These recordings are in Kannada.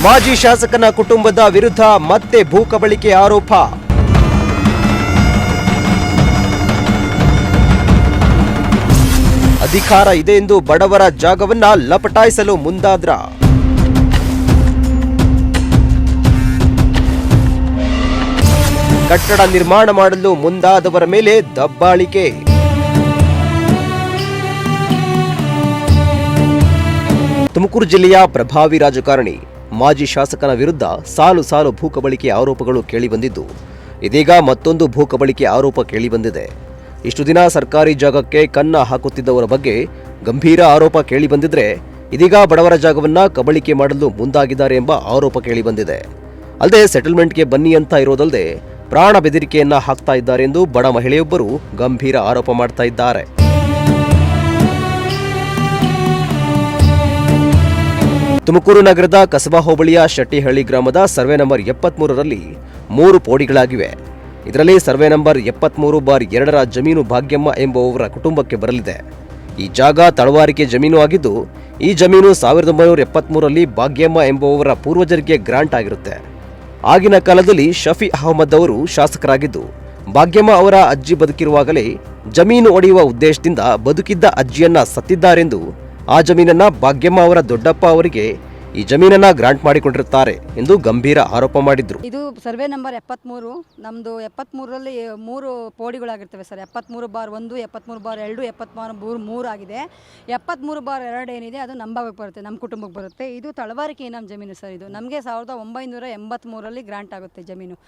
ಮಾಜಿ ಶಾಸಕನ ಕುಟುಂಬದ ವಿರುದ್ಧ ಮತ್ತೆ ಭೂ ಕಬಳಿಕೆ ಆರೋಪ. ಅಧಿಕಾರ ಇದೆ ಎಂದು ಬಡವರ ಜಾಗವನ್ನ ಲಪಟಾಯಿಸಲು ಮುಂದಾದ್ರ. ಕಟ್ಟಡ ನಿರ್ಮಾಣ ಮಾಡಲು ಮುಂದಾದವರ ಮೇಲೆ ದಬ್ಬಾಳಿಕೆ. ತುಮಕೂರು ಜಿಲ್ಲೆಯ ಪ್ರಭಾವಿ ರಾಜಕಾರಣಿ ಮಾಜಿ ಶಾಸಕನ ವಿರುದ್ಧ ಸಾಲು ಸಾಲು ಭೂ ಕಬಳಿಕೆ ಆರೋಪಗಳು ಕೇಳಿಬಂದಿದ್ದು, ಇದೀಗ ಮತ್ತೊಂದು ಭೂ ಕಬಳಿಕೆ ಆರೋಪ ಕೇಳಿಬಂದಿದೆ. ಇಷ್ಟು ದಿನ ಸರ್ಕಾರಿ ಜಾಗಕ್ಕೆ ಕನ್ನ ಹಾಕುತ್ತಿದ್ದವರ ಬಗ್ಗೆ ಗಂಭೀರ ಆರೋಪ ಕೇಳಿಬಂದಿದ್ರೆ, ಇದೀಗ ಬಡವರ ಜಾಗವನ್ನ ಕಬಳಿಕೆ ಮಾಡಲು ಮುಂದಾಗಿದ್ದಾರೆ ಎಂಬ ಆರೋಪ ಕೇಳಿಬಂದಿದೆ. ಅಲ್ಲದೆ ಸೆಟಲ್ಮೆಂಟ್ಗೆ ಬನ್ನಿ ಅಂತ ಇರೋದಲ್ಲದೆ ಪ್ರಾಣ ಬೆದರಿಕೆಯನ್ನ ಹಾಕ್ತಾ ಇದ್ದಾರೆ ಎಂದು ಬಡ ಮಹಿಳೆಯೊಬ್ಬರು ಗಂಭೀರ ಆರೋಪ ಮಾಡ್ತಾ ಇದ್ದಾರೆ. ತುಮಕೂರು ನಗರದ ಕಸಬಾ ಹೋಬಳಿಯ ಶೆಟ್ಟಿಹಳ್ಳಿ ಗ್ರಾಮದ ಸರ್ವೆ ನಂಬರ್ 73ರಲ್ಲಿ 3 ಪೋಡಿಗಳಾಗಿವೆ. ಇದರಲ್ಲಿ ಸರ್ವೆ ನಂಬರ್ 73/2ರ ಜಮೀನು ಭಾಗ್ಯಮ್ಮ ಎಂಬುವವರ ಕುಟುಂಬಕ್ಕೆ ಬರಲಿದೆ. ಈ ಜಾಗ ತಳವಾರಿಕೆ ಜಮೀನು ಆಗಿದ್ದು, ಈ ಜಮೀನು 1973ರಲ್ಲಿ ಭಾಗ್ಯಮ್ಮ ಎಂಬುವವರ ಪೂರ್ವಜರಿಗೆ ಗ್ರಾಂಟ್ ಆಗಿರುತ್ತೆ. ಆಗಿನ ಕಾಲದಲ್ಲಿ ಶಫಿ ಅಹಮದ್ ಅವರು ಶಾಸಕರಾಗಿದ್ದು, ಭಾಗ್ಯಮ್ಮ ಅವರ ಅಜ್ಜಿ ಬದುಕಿರುವಾಗಲೇ ಜಮೀನು ಒಡೆಯುವ ಉದ್ದೇಶದಿಂದ ಬದುಕಿದ್ದ ಅಜ್ಜಿಯನ್ನ ಸತ್ತಿದ್ದಾರೆಂದು ಆ ಜಮೀನನ್ನ ಭಾಗ್ಯಮ್ಮ ಅವರ ದೊಡ್ಡಪ್ಪ ಅವರಿಗೆ ಈ ಜಮೀನನ್ನ ಗ್ರಾಂಟ್ ಮಾಡಿಕೊಂಡಿರುತ್ತಾರೆ ಎಂದು ಗಂಭೀರ ಆರೋಪ ಮಾಡಿದ್ರು. ಇದು ಸರ್ವೆ ನಂಬರ್ 73. ನಮ್ಮದು 73ರಲ್ಲಿ 3 ಪೋಡಿಗಳಾಗಿರ್ತವೆ ಸರ್. 73/1, 73/2, 73/3 ಆಗಿದೆ. 73/2 ಏನಿದೆ ಅದು ನಮ್ಮ ಭಾಗಕ್ಕೆ ಬರುತ್ತೆ, ನಮ್ಮ ಕುಟುಂಬಕ್ಕೆ ಬರುತ್ತೆ. ಇದು ತಳವಾರಿಕೆ ನಮ್ಮ ಜಮೀನು ಸರ್. ಇದು ನಮಗೆ 1983ರಲ್ಲಿ ಗ್ರಾಂಟ್ ಆಗುತ್ತೆ ಜಮೀನು.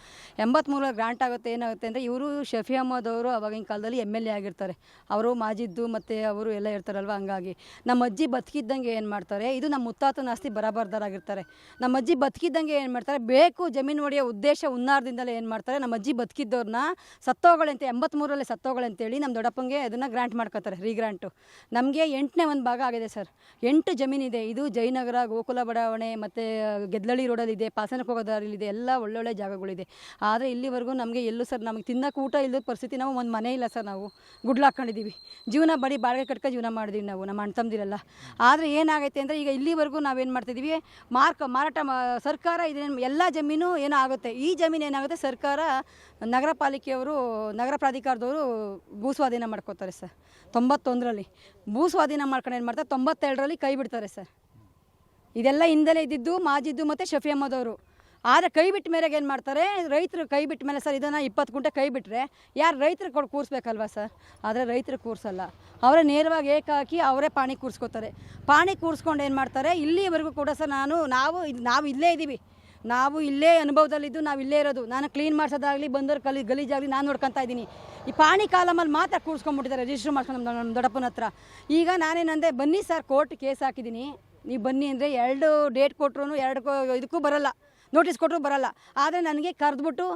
83ರಲ್ಲಿ ಗ್ರಾಂಟ್ ಆಗುತ್ತೆ. ಏನಾಗುತ್ತೆ ಅಂದರೆ, ಇವರು ಶಫಿ ಅಹಮದ್ ಅವರು ಅವಾಗಿನ ಕಾಲದಲ್ಲಿ MLA ಆಗಿರ್ತಾರೆ. ಅವರು ಮಾಜಿದ್ದು ಮತ್ತು ಅವರು ಎಲ್ಲ ಇರ್ತಾರಲ್ವ. ಹಂಗಾಗಿ ನಮ್ಮ ಅಜ್ಜಿ ಬದುಕಿದ್ದಂಗೆ ಏನು ಮಾಡ್ತಾರೆ, ಇದು ನಮ್ಮ ಮುತ್ತಾತನ ಆಸ್ತಿ ಬರಬಾರ್ದಾರಾಗಿರ್ತಾರೆ. ನಮ್ಮ ಅಜ್ಜಿ ಬದುಕಿದ್ದಂಗೆ ಏನು ಮಾಡ್ತಾರೆ, ಬೇಕು ಜಮೀನು ಒಡೆಯೋ ಉದ್ದೇಶ ಹುನ್ನಾರದಿಂದಲೇ ಏನು ಮಾಡ್ತಾರೆ, ನಮ್ಮ ಅಜ್ಜಿ ಬದುಕಿದ್ದವ್ರನ್ನ ಸತ್ತೋಗಳಂತೆ 83ರಲ್ಲಿ ಸತ್ತೋಗಳಂತೇಳಿ ನಮ್ಮ ದೊಡ್ಡಪ್ಪಂಗೆ ಅದನ್ನು ಗ್ರಾಂಟ್ ಮಾಡ್ಕೋತಾರೆ, ರೀಗ್ರಾಂಟು. ನಮಗೆ 8ನೇ ಒಂದು ಭಾಗ ಆಗಿದೆ ಸರ್. 8 ಜಮೀನಿದೆ. ಇದು ಜಯನಗರ, ಗೋಕುಲ ಬಡಾವಣೆ ಮತ್ತು ಗೆದ್ಲಳ್ಳಿ ರೋಡಲ್ಲಿದೆ, ಪಾಸನಕ್ಕೆ ಹೋಗೋ ದಾರಿಲಿದೆ, ಎಲ್ಲ ಒಳ್ಳೊಳ್ಳೆ ಜಾಗಗಳಿದೆ. ಆದರೆ ಇಲ್ಲಿವರೆಗೂ ನಮಗೆ ಎಲ್ಲೂ ಸರ್ ನಮಗೆ ತಿನ್ನೋಕೆ ಊಟ ಇಲ್ಲದ ಪರಿಸ್ಥಿತಿ. ನಾವು ಒಂದು ಮನೆ ಇಲ್ಲ ಸರ್, ನಾವು ಗುಡ್ಲು ಹಾಕ್ಕೊಂಡಿದ್ದೀವಿ. ಜೀವನ ಬಡಿ ಬಾಡಿಗೆ ಕಟ್ಕೊಂಡು ಜೀವನ ಮಾಡಿದ್ದೀವಿ ನಾವು, ನಮ್ಮ ಅಣ್ಣ ತಮ್ಮದಿರೆಲ್ಲ. ಆದರೆ ಏನಾಗೈತೆ ಅಂದರೆ, ಈಗ ಇಲ್ಲಿವರೆಗೂ ನಾವೇನು ಮಾಡ್ತಿದ್ದೀವಿ, ಮಾರಾಟ ಸರ್ಕಾರ ಇದೇನು ಎಲ್ಲ ಜಮೀನು ಏನೋ ಆಗುತ್ತೆ. ಈ ಜಮೀನು ಏನಾಗುತ್ತೆ, ಸರ್ಕಾರ ನಗರ ಪಾಲಿಕೆಯವರು, ನಗರ ಪ್ರಾಧಿಕಾರದವರು ಭೂಸ್ವಾಧೀನ ಮಾಡ್ಕೋತಾರೆ ಸರ್. 91ರಲ್ಲಿ ಭೂಸ್ವಾಧೀನ ಮಾಡ್ಕೊಂಡು ಏನು ಮಾಡ್ತಾರೆ, 92ರಲ್ಲಿ ಕೈ ಬಿಡ್ತಾರೆ ಸರ್. ಇದೆಲ್ಲ ಹಿಂದಲೇ ಇದ್ದಿದ್ದು ಮಾಜಿದ್ದು ಮತ್ತು ಶಫಿ ಅಹಮದ್ ಅವರು. ಆದರೆ ಕೈ ಬಿಟ್ಟ ಮೇರೆಗೆ ಏನು ಮಾಡ್ತಾರೆ, ರೈತರು ಕೈ ಬಿಟ್ಟ ಮೇಲೆ ಸರ್, ಇದನ್ನು 20 ಗುಂಟೆ ಕೈ ಬಿಟ್ಟರೆ ಯಾರು ರೈತರು ಕೂರಿಸ್ಬೇಕಲ್ವ ಸರ್. ಆದರೆ ರೈತರು ಕೂರಿಸಲ್ಲ, ಅವರೇ ನೇರವಾಗಿ ಏಕಾಕಿ ಅವರೇ ಪಾಣಿ ಕೂರಿಸ್ಕೋತಾರೆ. ಪಾಣಿ ಕೂರಿಸ್ಕೊಂಡು ಏನು ಮಾಡ್ತಾರೆ, ಇಲ್ಲಿವರೆಗೂ ಕೂಡ ಸರ್ ನಾವು ಇಲ್ಲೇ ಇದ್ದೀವಿ, ನಾವು ಇಲ್ಲೇ ಅನುಭವದಲ್ಲಿದ್ದು ನಾವು ಇಲ್ಲೇ ಇರೋದು. ನಾನು ಕ್ಲೀನ್ ಮಾಡಿಸೋದಾಗಲಿ, ಬಂದವರು ಗಲೀಜಾಗಲಿ ನಾನು ನೋಡ್ಕೊತಾ ಇದ್ದೀನಿ. ಈ ಪಾಣಿ ಕಾಲಮಲ್ಲಿ ಮಾತ್ರ ಕೂರಿಸ್ಕೊಂಡ್ಬಿಟ್ಟಿದ್ದಾರೆ, ರಿಜಿಸ್ಟ್ರ್ ಮಾಡ್ಕೊಂಡು ನಮ್ಮ ದೊಡ್ಡಪ್ಪನ ಹತ್ರ. ಈಗ ನಾನೇನಂದೆ, ಬನ್ನಿ ಸರ್ ಕೋರ್ಟ್ ಕೇಸ್ ಹಾಕಿದ್ದೀನಿ, ನೀವು ಬನ್ನಿ ಅಂದರೆ 2 ಡೇಟ್ ಕೊಟ್ಟರು 2 ಇದಕ್ಕೂ ಬರೋಲ್ಲ, ನೋಟಿಸ್ ಕೊಟ್ಟರು ಬರೋಲ್ಲ. ಆದರೆ ನನಗೆ ಕರೆದ್ಬಿಟ್ಟು,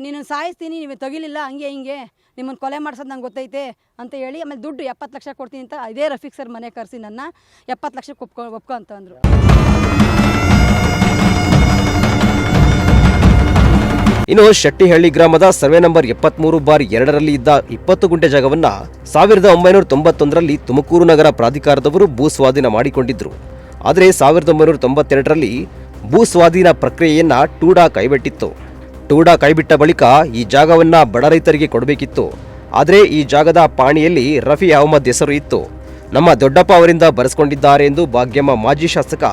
ನೀನು ಸಾಯಿಸ್ತೀನಿ, ನೀವು ತೆಗಿಲಿಲ್ಲ, ಹಂಗೆ ಹಿಂಗೆ ನಿಮ್ಮನ್ನು ಕೊಲೆ ಮಾಡಿಸೋದು ನಂಗೆ ಗೊತ್ತೈತೆ ಅಂತ ಹೇಳಿ, ಆಮೇಲೆ ದುಡ್ಡು 70 ಲಕ್ಷ ಕೊಡ್ತೀನಿ ಅಂತ ಇದೇ ರಫೀಕ್ ಸರ್ ಮನೆ ಕರೆಸಿ ನನ್ನ 70 ಲಕ್ಷಕ್ಕೆ ಒಪ್ಕೊ ಅಂತ ಅಂದರು. ಇನ್ನು ಶೆಟ್ಟಿಹಳ್ಳಿ ಗ್ರಾಮದ ಸರ್ವೆ ನಂಬರ್ 73/2ರಲ್ಲಿ ಇದ್ದ 20 ಗುಂಟೆ ಜಾಗವನ್ನ 1991ರಲ್ಲಿ ತುಮಕೂರು ನಗರ ಪ್ರಾಧಿಕಾರದವರು ಭೂ ಸ್ವಾಧೀನ ಮಾಡಿಕೊಂಡಿದ್ರು. ಆದರೆ 1992ರಲ್ಲಿ ಭೂ ಸ್ವಾಧೀನ ಪ್ರಕ್ರಿಯೆಯನ್ನ ಟೂಡಾ ಕೈಬಿಟ್ಟಿತ್ತು. ಟೂಡಾ ಕೈಬಿಟ್ಟ ಬಳಿಕ ಈ ಜಾಗವನ್ನ ಬಡ ರೈತರಿಗೆ ಕೊಡಬೇಕಿತ್ತು. ಆದರೆ ಈ ಜಾಗದ ಪಾಣಿಯಲ್ಲಿ ರಫಿ ಅಹಮದ್ ಹೆಸರು ಇತ್ತು. ನಮ್ಮ ದೊಡ್ಡಪ್ಪ ಅವರಿಂದ ಬರೆಸ್ಕೊಂಡಿದ್ದಾರೆ ಎಂದು ಭಾಗ್ಯಮ್ಮ ಮಾಜಿ ಶಾಸಕ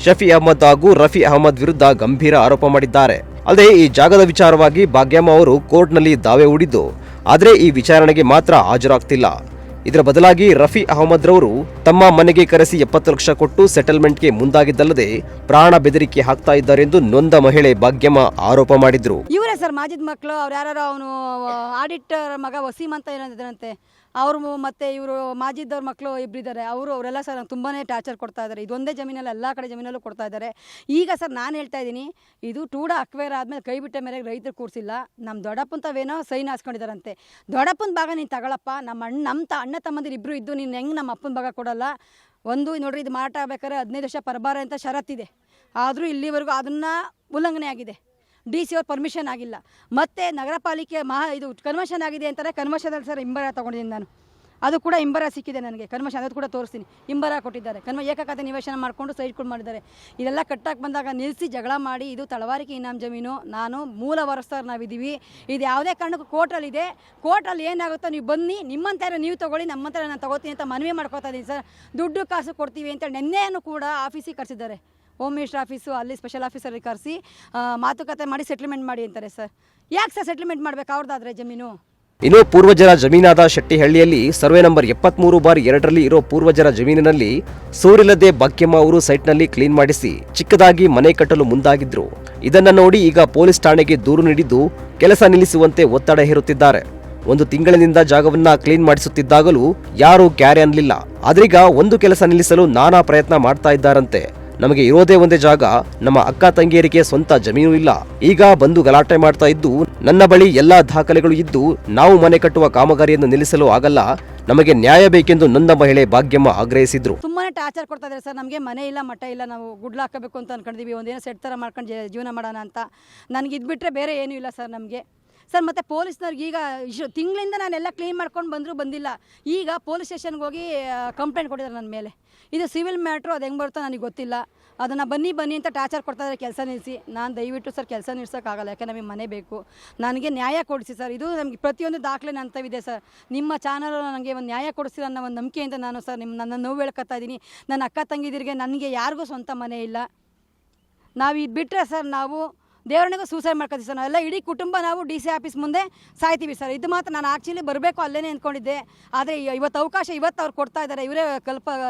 ಶಫಿ ಅಹಮದ್ ಹಾಗೂ ರಫಿ ಅಹಮದ್ ವಿರುದ್ಧ ಗಂಭೀರ ಆರೋಪ ಮಾಡಿದ್ದಾರೆ. ಅಲ್ಲದೆ ಈ ಜಾಗದ ವಿಚಾರವಾಗಿ ಭಾಗ್ಯಮ್ಮ ಅವರು ಕೋರ್ಟ್ನಲ್ಲಿ ದಾವೆ ಹೂಡಿದ್ದು, ಆದರೆ ಈ ವಿಚಾರಣೆಗೆ ಮಾತ್ರ ಹಾಜರಾಗ್ತಿಲ್ಲ. ಇದರ ಬದಲಾಗಿ ರಫಿ ಅಹಮದ್ ರವರು ತಮ್ಮ ಮನೆಗೆ ಕರೆಸಿ 70 ಲಕ್ಷ ಕೊಟ್ಟು ಸೆಟಲ್ಮೆಂಟ್ಗೆ ಮುಂದಾಗಿದ್ದಲ್ಲದೆ ಪ್ರಾಣ ಬೆದರಿಕೆ ಹಾಕ್ತಾ ಇದ್ದಾರೆ ಎಂದು ನೊಂದ ಮಹಿಳೆ ಭಾಗ್ಯಮ್ಮ ಆರೋಪ ಮಾಡಿದ್ರು. ಇವರೇ ಸರ್ ಮಾಜಿದ್ ಮಕ್ಕಳು, ಅವ್ರು ಯಾರು, ಅವನು ಆಡಿಟರ್ ಮಗ ವಸೀಮ್ ಅಂತ ಏನಿದ್ದಾರಂತೆ ಅವರು, ಮತ್ತು ಇವರು ಮಾಜಿದ್ದವ್ರ ಮಕ್ಕಳು ಇಬ್ಬರಿದ್ದಾರೆ. ಅವರೆಲ್ಲ ಸರ್ ನಂಗೆ ತುಂಬಾ ಟಾರ್ಚರ್ ಕೊಡ್ತಾ ಇದ್ದಾರೆ. ಇದೊಂದೇ ಜಮೀನಲ್ಲಿ ಎಲ್ಲ ಕಡೆ ಜಮೀನಲ್ಲೂ ಕೊಡ್ತಾ ಇದ್ದಾರೆ. ಈಗ ಸರ್ ನಾನು ಹೇಳ್ತಾ ಇದ್ದೀನಿ, ಇದು ಟೂಡಾ ಅಕ್ವೈರ್ ಆದಮೇಲೆ ಕೈ ಬಿಟ್ಟ ಮೇಲೆ ರೈತರು ಕೂರಿಸಿಲ್ಲ, ನಮ್ಮ ದೊಡ್ಡಪ್ಪನ ತಾವೇನೋ ಸೈನ್ ಹಾಸ್ಕೊಂಡಿದ್ದಾರಂತೆ. ದೊಡ್ಡಪ್ಪನ ಭಾಗ ನೀನು ತಗೊಳಪ್ಪ, ನಮ್ಮ ಅಣ್ಣ ತಮ್ಮಂದಿರು ಇಬ್ಬರು ಇದ್ದು ನೀನು ಹೆಂಗೆ ನಮ್ಮ ಅಪ್ಪನ ಭಾಗ ಕೊಡೋಲ್ಲ. ಒಂದು ನೋಡ್ರಿ, ಇದು ಮಾರಾಟ ಆಗ್ಬೇಕಾದ್ರೆ 15 ವರ್ಷ ಪರಬಾರ ಅಂತ ಷರತ್ತಿದೆ. ಆದರೂ ಇಲ್ಲಿವರೆಗೂ ಅದನ್ನು ಉಲ್ಲಂಘನೆ ಆಗಿದೆ. DC ಅವ್ರ ಪರ್ಮಿಷನ್ ಆಗಿಲ್ಲ. ಮತ್ತು ನಗರ ಪಾಲಿಕೆ ಇದು ಕನ್ವರ್ಷನ್ ಆಗಿದೆ ಅಂತಾರೆ. ಕನ್ವರ್ಷನಲ್ಲಿ ಸರ್ ಹಿಂಬರ ತೊಗೊಂಡಿದ್ದೀನಿ ನಾನು. ಅದು ಕೂಡ ಹಿಂಬರ ಸಿಕ್ಕಿದೆ ನನಗೆ ಕನ್ವರ್ಷನ್, ಅದು ಕೂಡ ತೋರಿಸ್ತೀನಿ. ಹಿಂಬರ ಕೊಟ್ಟಿದ್ದಾರೆ, ಏಕಖಾತೆ ನಿವೇಶನ ಮಾಡಿಕೊಂಡು ಸೈಟ್ಗಳು ಮಾಡಿದ್ದಾರೆ. ಇದೆಲ್ಲ ಕಟ್ಟಾಗಿ ಬಂದಾಗ ನಿಲ್ಲಿಸಿ ಜಗಳ ಮಾಡಿ ಇದು ತಳವಾರಿಕೆ ಇನಾಮ್ ಜಮೀನು, ನಾನು ಮೂಲ ವಾರಸ್ದಾರ ನಾವಿದ್ದೀವಿ, ಇದು ಯಾವುದೇ ಕಾರಣಕ್ಕೂ ಕೋರ್ಟಲ್ಲಿದೆ, ಕೋರ್ಟಲ್ಲಿ ಏನಾಗುತ್ತೋ ನೀವು ಬನ್ನಿ, ನಿಮ್ಮಂತ ನೀವು ತೊಗೊಳ್ಳಿ, ನಮ್ಮಂತ ನಾನು ತೊಗೋತೀನಿ ಅಂತ ಮನವಿ ಮಾಡ್ಕೋತಾ ಇದ್ದೀನಿ ಸರ್. ದುಡ್ಡು ಕಾಸು ಕೊಡ್ತೀವಿ ಅಂತ ನಿನ್ನೆಯನ್ನು ಕೂಡ ಆಫೀಸಿಗೆ ಕರೆಸಿದ್ದಾರೆ, ಹೋಮ್ ಮಿನಿಸ್ಟರ್ ಆಫೀಸು, ಅಲ್ಲಿ ಸ್ಪೆಷಲ್ ಆಫೀಸರಿಗೆ ಕರೆಸಿ ಮಾತುಕತೆ ಮಾಡಿ ಸೆಟ್ಲ್ಮೆಂಟ್ ಮಾಡಿ ಅಂತಾರೆ ಸರ್. ಯಾಕೆ ಸರ್ ಸೆಟ್ಲ್ಮೆಂಟ್ ಮಾಡಬೇಕು ಅವ್ರದ್ದಾದ್ರೆ ಜಮೀನು? ಇನ್ನು ಪೂರ್ವಜರ ಜಮೀನಾದ ಶೆಟ್ಟಿಹಳ್ಳಿಯಲ್ಲಿ ಸರ್ವೆ ನಂಬರ್ 73/2ರಲ್ಲಿ ಇರೋ ಪೂರ್ವಜರ ಜಮೀನಿನಲ್ಲಿ ಸೂರಿಲ್ಲದೆ ಭಾಗ್ಯಮ್ಮ ಅವರು ಸೈಟ್ನಲ್ಲಿ ಕ್ಲೀನ್ ಮಾಡಿಸಿ ಚಿಕ್ಕದಾಗಿ ಮನೆ ಕಟ್ಟಲು ಮುಂದಾಗಿದ್ರು. ಇದನ್ನ ನೋಡಿ ಈಗ ಪೊಲೀಸ್ ಠಾಣೆಗೆ ದೂರು ನೀಡಿದ್ದು ಕೆಲಸ ನಿಲ್ಲಿಸುವಂತೆ ಒತ್ತಡ ಹೇರುತ್ತಿದ್ದಾರೆ. 1 ತಿಂಗಳಿನಿಂದ ಜಾಗವನ್ನ ಕ್ಲೀನ್ ಮಾಡಿಸುತ್ತಿದ್ದಾಗಲೂ ಯಾರೂ ಕ್ಯಾರೆ ಅನ್ನಲಿಲ್ಲ. ಆದ್ರೀಗ ಒಂದು ಕೆಲಸ ನಿಲ್ಲಿಸಲು ನಾನಾ ಪ್ರಯತ್ನ ಮಾಡ್ತಾ ಇದ್ದಾರಂತೆ. ನಮಗೆ ಇರೋದೇ ಒಂದೇ ಜಾಗ, ನಮ್ಮ ಅಕ್ಕ ತಂಗಿಯರಿಗೆ ಸ್ವಂತ ಜಮೀನು ಇಲ್ಲ, ಈಗ ಬಂದು ಗಲಾಟೆ ಮಾಡ್ತಾ ಇದ್ದು ನನ್ನ ಬಳಿ ಎಲ್ಲಾ ದಾಖಲೆಗಳು ಇದ್ದು ನಾವು ಮನೆ ಕಟ್ಟುವ ಕಾಮಗಾರಿಯನ್ನು ನಿಲ್ಲಿಸಲು ಆಗಲ್ಲ, ನಮಗೆ ನ್ಯಾಯ ಬೇಕೆಂದು ನೊಂದ ಮಹಿಳೆ ಭಾಗ್ಯಮ್ಮ ಆಗ್ರಹಿಸಿದ್ರು. ತುಂಬಾನೇ ಟಾರ್ಚರ್ ಕೊಡ್ತಾ ಇದ್ದಾರೆ ಸರ್. ನಮಗೆ ಮನೆ ಇಲ್ಲ, ಮಠ ಇಲ್ಲ, ನಾವು ಗುಡ್ಲ ಹಾಕಬೇಕು ಅಂತ ಅನ್ಕೊಂಡಿದೀವಿ, ಒಂದೇನೋ ಸೆಟ್ ಥರ ಮಾಡ್ಕೊಂಡು ಜೀವನ ಮಾಡೋಣ ಅಂತ. ನನಗೆ ಇದು ಬಿಟ್ಟರೆ ಬೇರೆ ಏನೂ ಇಲ್ಲ ಸರ್ ನಮಗೆ. ಸರ್ ಮತ್ತು ಪೊಲೀಸ್ನವ್ರಿಗೆ ಈಗ ತಿಂಗಳಿಂದ ನಾನೆಲ್ಲ ಕ್ಲೀನ್ ಮಾಡ್ಕೊಂಡು ಬಂದಿಲ್ಲ. ಈಗ ಪೊಲೀಸ್ ಸ್ಟೇಷನ್ಗೆ ಹೋಗಿ ಕಂಪ್ಲೇಂಟ್ ಕೊಟ್ಟಿದ್ದಾರೆ ನನ್ನ ಮೇಲೆ. ಇದು ಸಿವಿಲ್ ಮ್ಯಾಟ್ರು, ಅದು ಹೆಂಗೆ ಬರುತ್ತೋ ನನಗೆ ಗೊತ್ತಿಲ್ಲ. ಅದನ್ನು ಬನ್ನಿ ಅಂತ ಟಾರ್ಚರ್ ಕೊಡ್ತಾ ಇದ್ದಾರೆ, ಕೆಲಸ ನಿಲ್ಲಿಸಿ. ನಾನು ದಯವಿಟ್ಟು ಸರ್ ಕೆಲಸ ನಿಲ್ಸೋಕ್ಕಾಗಲ್ಲ, ಯಾಕೆ ನಮಗೆ ಮನೆ ಬೇಕು, ನನಗೆ ನ್ಯಾಯ ಕೊಡಿಸಿ ಸರ್. ಇದು ನಮಗೆ ಪ್ರತಿಯೊಂದು ದಾಖಲೆ ನಂತವಿದೆ ಸರ್. ನಿಮ್ಮ ಚಾನಲ್ ನನಗೆ ಒಂದು ನ್ಯಾಯ ಕೊಡಿಸಿ ಅನ್ನೋ ಒಂದು ನಂಬಿಕೆಯಿಂದ ನಾನು ಸರ್ ನನ್ನ ನೋವು ಹೇಳ್ಕೊತಾ ಇದ್ದೀನಿ. ನನ್ನ ಅಕ್ಕ ತಂಗಿದಿರಿಗೆ ನನಗೆ ಯಾರಿಗೂ ಸ್ವಂತ ಮನೆ ಇಲ್ಲ. ನಾವು ಇದು ಬಿಟ್ಟರೆ ಸರ್ ನಾವು ದೇವರನಿಗೂ ಸೂಸೈಡ್ ಮಾಡ್ಕೊತೀವಿ ಸರ್. ನಾವೆಲ್ಲ ಇಡೀ ಕುಟುಂಬ ನಾವು DC ಆಫೀಸ್ ಮುಂದೆ ಸಾಯ್ತೀವಿ ಸರ್. ಇದು ಮಾತ್ರ ನಾನು ಆ್ಯಕ್ಚುಲಿ ಬರಬೇಕು ಅಲ್ಲೇ ಅಂದ್ಕೊಂಡಿದ್ದೆ, ಆದರೆ ಇವತ್ತು ಅವಕಾಶ ಅವ್ರು ಕೊಡ್ತಾ ಇದ್ದಾರೆ, ಇವರೇ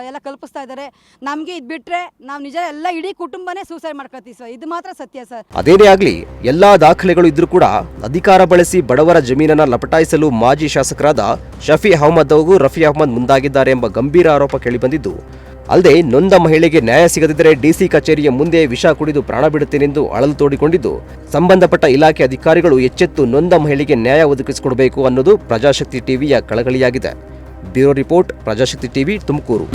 ಎಲ್ಲ ಕಲ್ಪಿಸ್ತಾ ಇದ್ದಾರೆ. ನಮಗೆ ಇದು ಬಿಟ್ಟರೆ ನಾವು ನಿಜ ಎಲ್ಲ ಇಡೀ ಕುಟುಂಬನೇ ಸೂಸೈಡ್ ಮಾಡ್ಕೊತೀವಿ ಸರ್. ಇದು ಮಾತ್ರ ಸತ್ಯ ಸರ್. ಅದೇನೇ ಆಗಲಿ, ಎಲ್ಲಾ ದಾಖಲೆಗಳು ಇದ್ರೂ ಕೂಡ ಅಧಿಕಾರ ಬಳಸಿ ಬಡವರ ಜಮೀನನ್ನ ಲಪಟಾಯಿಸಲು ಮಾಜಿ ಶಾಸಕರಾದ ಶಫಿ ಅಹಮದ್ ಹಾಗೂ ರಫಿ ಅಹಮದ್ ಮುಂದಾಗಿದ್ದಾರೆ ಎಂಬ ಗಂಭೀರ ಆರೋಪ ಕೇಳಿಬಂದಿದ್ದು, ಅಲ್ಲದೆ ನೊಂದ ಮಹಿಳೆಗೆ ನ್ಯಾಯ ಸಿಗದಿದ್ದರೆ DC ಕಚೇರಿಯ ಮುಂದೆ ವಿಷ ಕುಡಿದು ಪ್ರಾಣ ಬಿಡುತ್ತೇನೆಂದು ಅಳಲು ತೋಡಿಕೊಂಡಿದ್ದು, ಸಂಬಂಧಪಟ್ಟ ಇಲಾಖೆ ಅಧಿಕಾರಿಗಳು ಎಚ್ಚೆತ್ತು ನೊಂದ ಮಹಿಳೆಗೆ ನ್ಯಾಯ ಒದಗಿಸಿಕೊಡಬೇಕು ಅನ್ನೋದು ಪ್ರಜಾಶಕ್ತಿ ಟಿವಿಯ ಕಳಕಳಿಯಾಗಿದೆ. Bureau report, Prajashakti TV, Tumakuru.